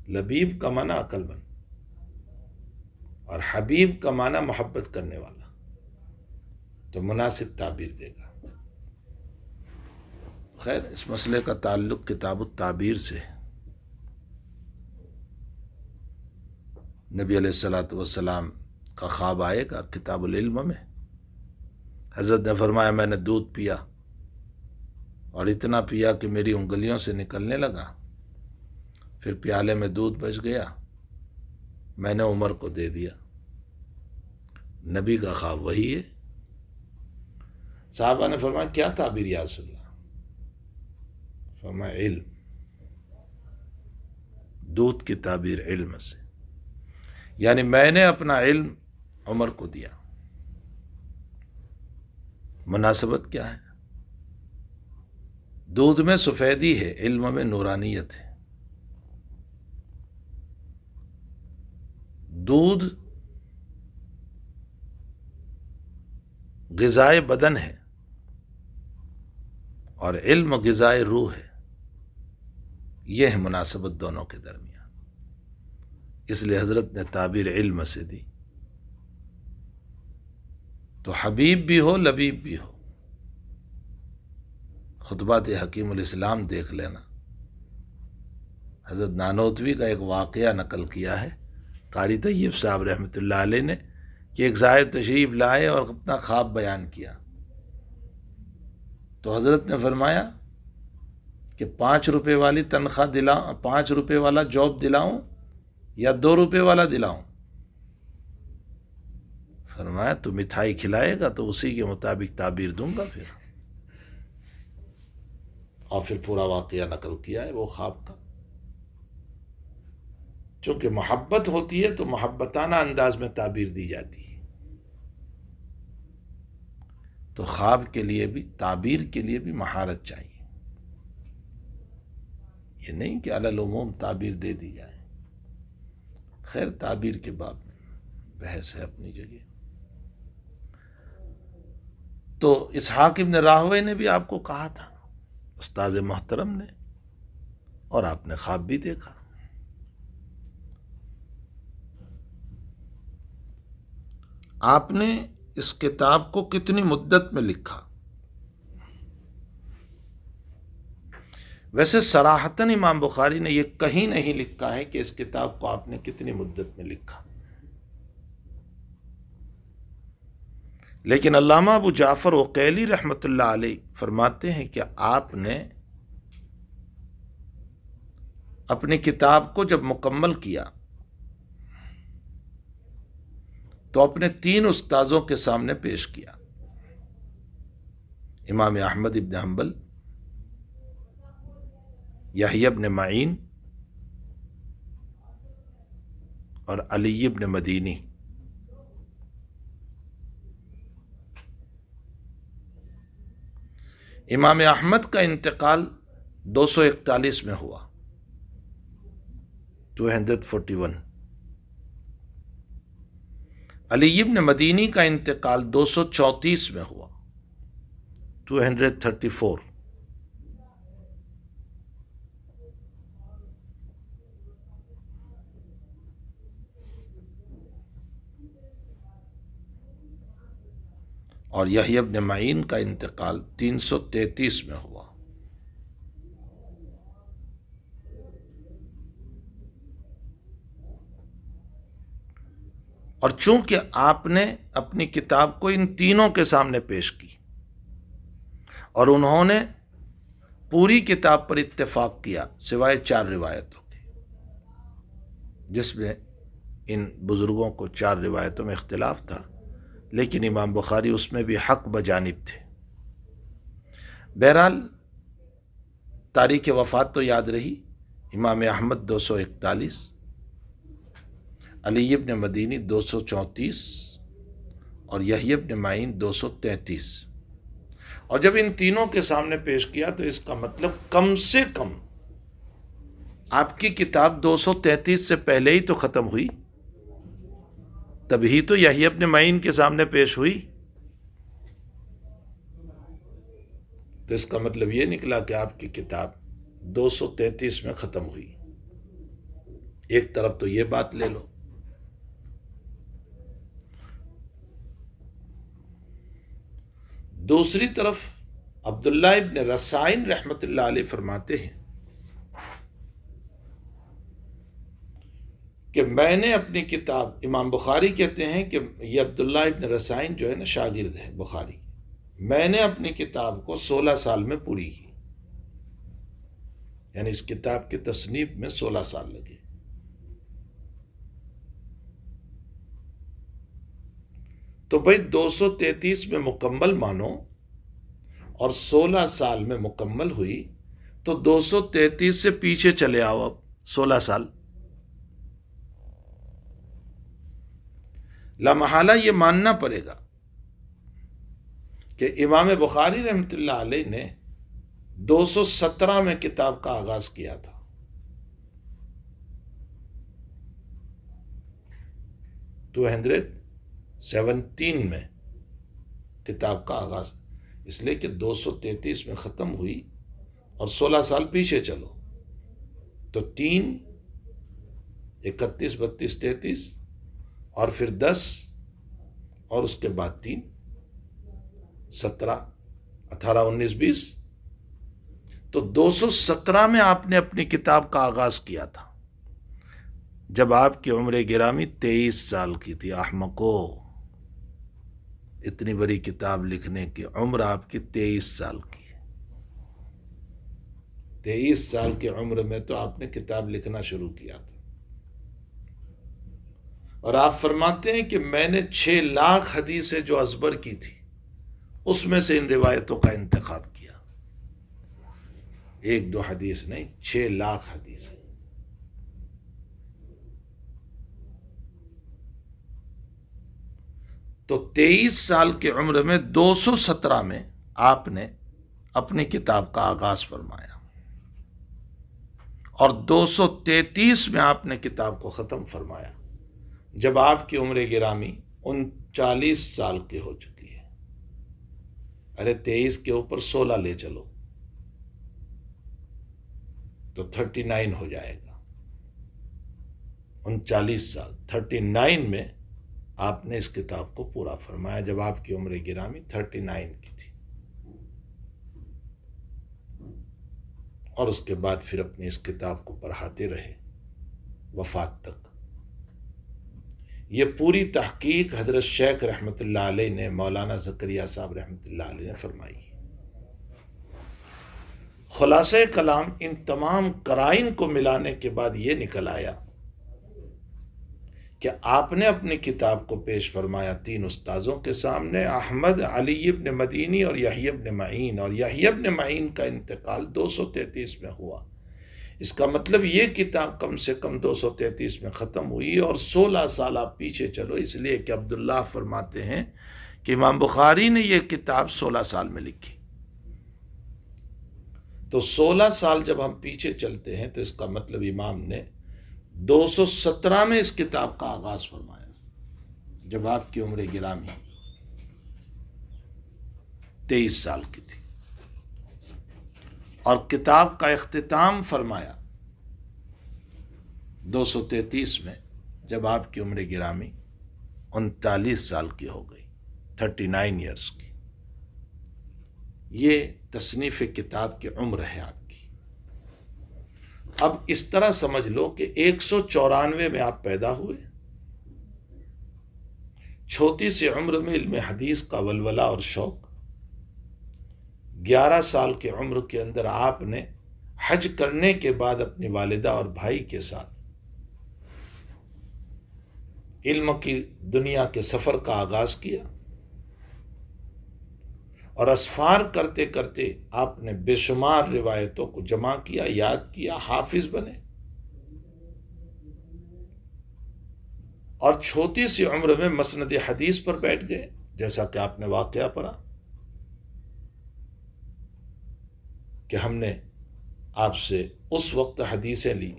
لبیب کا معنی عقل مند اور حبیب کا معنی محبت کرنے والا، تو مناسب تعبیر دے گا۔ خیر، اس مسئلے کا تعلق کتاب التعبیر سے ہے۔ نبی علیہ الصلوۃ والسلام کا خواب آئے گا کتاب العلم میں۔ حضرت نے فرمایا میں نے دودھ پیا اور اتنا پیا کہ میری انگلیوں سے نکلنے لگا، پھر پیالے میں دودھ بچ گیا، میں نے عمر کو دے دیا۔ نبی کا خواب وہی ہے۔ صحابہ نے فرمایا کیا تعبیر یا رسول اللہ؟ فرمایا علم، دودھ کی تعبیر علم سے، یعنی میں نے اپنا علم عمر کو دیا۔ مناسبت کیا ہے؟ دودھ میں سفیدی ہے، علم میں نورانیت ہے۔ دودھ غذائے بدن ہے اور علم غذائے روح ہے، یہ ہے مناسبت دونوں کے درمیان۔ اس لیے حضرت نے تعبیر علم سے دی۔ تو حبیب بھی ہو لبیب بھی ہو۔ خطبات حکیم الاسلام دیکھ لینا، حضرت نانوتوی کا ایک واقعہ نقل کیا ہے قاری طیب صاحب رحمۃ اللہ علیہ نے، کہ ایک صاحب تشریف لائے اور اپنا خواب بیان کیا، تو حضرت نے فرمایا کہ 5 روپے والی تنخواہ دلاؤں، 5 روپے والا جاب دلاؤں یا 2 روپے والا دلاؤں؟ فرمایا تو مٹھائی کھلائے گا تو اسی کے مطابق تعبیر دوں گا پھر۔ اور پھر پورا واقعہ نقل کیا ہے وہ خواب کا۔ چونکہ محبت ہوتی ہے تو محبتانہ انداز میں تعبیر دی جاتی ہے۔ تو خواب کے لیے بھی، تعبیر کے لیے بھی مہارت چاہیے، یہ نہیں کہ علی العموم تعبیر دے دی جائے۔ خیر، تعبیر کے باب میں بحث ہے اپنی جگہ۔ تو اسحاق ابن راہوے نے بھی آپ کو کہا تھا، استاد محترم نے، اور آپ نے خواب بھی دیکھا۔ آپ نے اس کتاب کو کتنی مدت میں لکھا؟ ویسے صراحتاً امام بخاری نے یہ کہیں نہیں لکھا ہے کہ اس کتاب کو آپ نے کتنی مدت میں لکھا، لیکن علامہ ابو جعفر عقیلی رحمۃ اللہ علیہ فرماتے ہیں کہ آپ نے اپنی کتاب کو جب مکمل کیا تو اپنے 3 استاذوں کے سامنے پیش کیا، امام احمد ابن حنبل، یحییٰ ابن معین اور علی ابن مدینی۔ امام احمد کا انتقال 241 میں ہوا، 241۔ علی ابن مدینی کا انتقال 234 میں ہوا، 234۔ اور یحییٰ ابن معین کا انتقال 333 میں ہوا۔ اور چونکہ آپ نے اپنی کتاب کو ان تینوں کے سامنے پیش کی اور انہوں نے پوری کتاب پر اتفاق کیا سوائے 4 روایتوں کے، جس میں ان بزرگوں کو 4 روایتوں میں اختلاف تھا، لیکن امام بخاری اس میں بھی حق بجانب تھے۔ بہرحال تاریخ وفات تو یاد رہی، امام احمد 241، علی بن مدینی 234 اور یحییٰ بن معین 233۔ اور جب ان تینوں کے سامنے پیش کیا تو اس کا مطلب کم سے کم آپ کی کتاب 233 سے پہلے ہی تو ختم ہوئی، تبھی تو یحییٰ بن معین کے سامنے پیش ہوئی۔ تو اس کا مطلب یہ نکلا کہ آپ کی کتاب 233 میں ختم ہوئی۔ ایک طرف تو یہ بات لے لو، دوسری طرف عبداللہ ابن رسائن رحمۃ اللہ علیہ فرماتے ہیں کہ میں نے اپنی کتاب، امام بخاری کہتے ہیں کہ یہ عبداللہ ابن رسائن جو ہے نا شاگرد ہے بخاری، میں نے اپنی کتاب کو 16 سال میں پوری کی، یعنی اس کتاب کی تصنیف میں 16 سال لگے۔ تو بھائی 233 میں مکمل مانو اور 16 سال میں مکمل ہوئی، تو 233 سے پیچھے چلے آؤ اب 16 سال۔ لامحالہ یہ ماننا پڑے گا کہ امام بخاری رحمۃ اللہ علیہ نے 217 میں کتاب کا آغاز کیا تھا، 217 میں کتاب کا آغاز، اس لیے کہ 233 میں ختم ہوئی اور 16 سال پیچھے چلو تو 3 31 32 33 اور پھر 10 اور اس کے بعد 3 17 18 19 20، تو 217 میں آپ نے اپنی کتاب کا آغاز کیا تھا جب آپ کی عمر گرامی 23 سال کی تھی۔ احمقو، اتنی بڑی کتاب لکھنے کی عمر آپ کی 23 سال کی ہے۔ 23 سال کی عمر میں تو آپ نے کتاب لکھنا شروع کیا تھا، اور آپ فرماتے ہیں کہ میں نے 6 لاکھ حدیثیں جو ازبر کی تھی اس میں سے ان روایتوں کا انتخاب کیا، 1 2 حدیث نہیں، 6 لاکھ حدیثیں۔ تو 23 سال کی عمر میں 217 میں آپ نے اپنی کتاب کا آغاز فرمایا اور 233 میں آپ نے کتاب کو ختم فرمایا جب آپ کی عمر گرامی 39 سال کی ہو چکی ہے۔ ارے 23 کے اوپر 16 لے چلو تو 39 ہو جائے گا، 39 سال، 39 میں آپ نے اس کتاب کو پورا فرمایا جب آپ کی عمر گرامی 39 کی تھی، اور اس کے بعد پھر اپنی اس کتاب کو پڑھاتے رہے وفات تک۔ یہ پوری تحقیق حضرت شیخ رحمۃ اللہ علیہ نے، مولانا زکریا صاحب رحمۃ اللہ علیہ نے فرمائی۔ خلاصہ کلام ان تمام قرائن کو ملانے کے بعد یہ نکل آیا کہ آپ نے اپنی کتاب کو پیش فرمایا 3 استاذوں کے سامنے، احمد، علی بن مدینی اور یحییٰ بن معین، اور یحییٰ بن معین کا انتقال 233 میں ہوا۔ اس کا مطلب یہ کتاب کم سے کم 233 میں ختم ہوئی، اور 16 سال آپ پیچھے چلو، اس لیے کہ عبداللہ فرماتے ہیں کہ امام بخاری نے یہ کتاب 16 سال میں لکھی۔ تو 16 سال جب ہم پیچھے چلتے ہیں تو اس کا مطلب امام نے 217 میں اس کتاب کا آغاز فرمایا جب آپ کی عمر گرامی 23 سال کی تھی، اور کتاب کا اختتام فرمایا 233 میں جب آپ کی عمر گرامی 39 سال کی ہو گئی، 39 ایئرس کی۔ یہ تصنیف کتاب کی عمر ہے آپ کی۔ اب اس طرح سمجھ لو کہ 194 میں آپ پیدا ہوئے، چھوٹی سی عمر میں علم حدیث کا ولولہ اور شوق، 11 سال کی عمر کے اندر آپ نے حج کرنے کے بعد اپنی والدہ اور بھائی کے ساتھ علم کی دنیا کے سفر کا آغاز کیا، اور اسفار کرتے کرتے آپ نے بے شمار روایتوں کو جمع کیا، یاد کیا، حافظ بنے، اور چھوٹی سی عمر میں مسند حدیث پر بیٹھ گئے، جیسا کہ آپ نے واقعہ پڑھا کہ ہم نے آپ سے اس وقت حدیثیں لی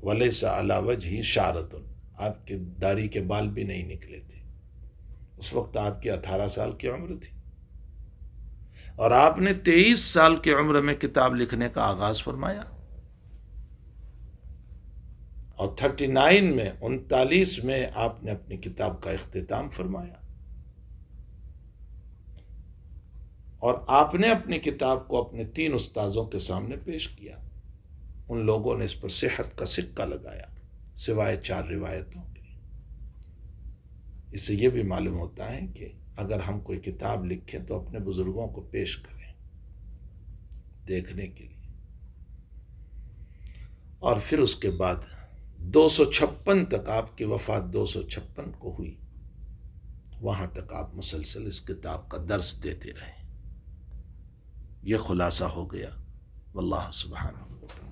وَلَيْسَ عَلَى وَجْهِ شَعْرَةٌ، آپ کے داڑھی کے بال بھی نہیں نکلے تھے، اس وقت آپ کی 18 سال کی عمر تھی، اور آپ نے 23 سال کی عمر میں کتاب لکھنے کا آغاز فرمایا، اور 39 میں 39 میں آپ نے اپنی کتاب کا اختتام فرمایا، اور آپ نے اپنی کتاب کو اپنے 3 استاذوں کے سامنے پیش کیا، ان لوگوں نے اس پر صحت کا سکہ لگایا سوائے 4 روایتوں کے۔ اس سے یہ بھی معلوم ہوتا ہے کہ اگر ہم کوئی کتاب لکھیں تو اپنے بزرگوں کو پیش کریں دیکھنے کے لیے، اور پھر اس کے بعد 256 تک، آپ کی وفات 256 کو ہوئی، وہاں تک آپ مسلسل اس کتاب کا درس دیتے رہے۔ یہ خلاصہ ہو گیا، واللہ سبحانہ وتعالی